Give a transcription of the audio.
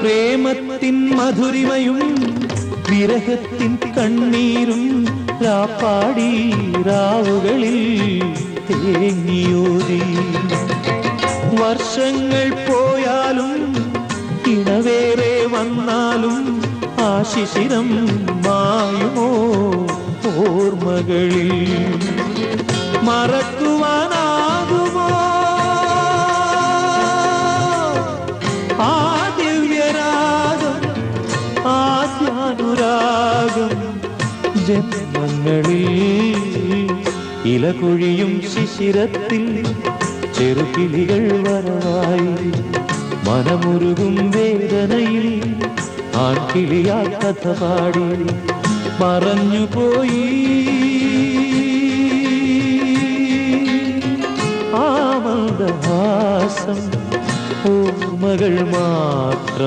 പ്രേമത്തിൻ മധുരിമയും വിരഹത്തിൻ കണ്ണീരും രാപ്പാടി രാവുകളിൽ തേങ്ങിയോതി. വർഷങ്ങൾ പോയാലും ഇണവേറെ വന്നാലും ആ ശിശിരം മായുമോ ഓർമ്മകളിൽ? മറക്കുവാനാകുമോ ആ ദിവ്യരാഗം, ആദ്യാനുരാഗം? ജന്മങ്ങളിൽ ഇലകൊഴിയും ശിശിരത്തിൽ ചെറുകിളികൾ വരവായി, മനമുരുകും വേദനയിൽ ആൺകിളിയാ കഥ പാടി മറഞ്ഞുപോയി. ആ മന്ദഹാസം ഓർമ്മകൾ മാത്രം.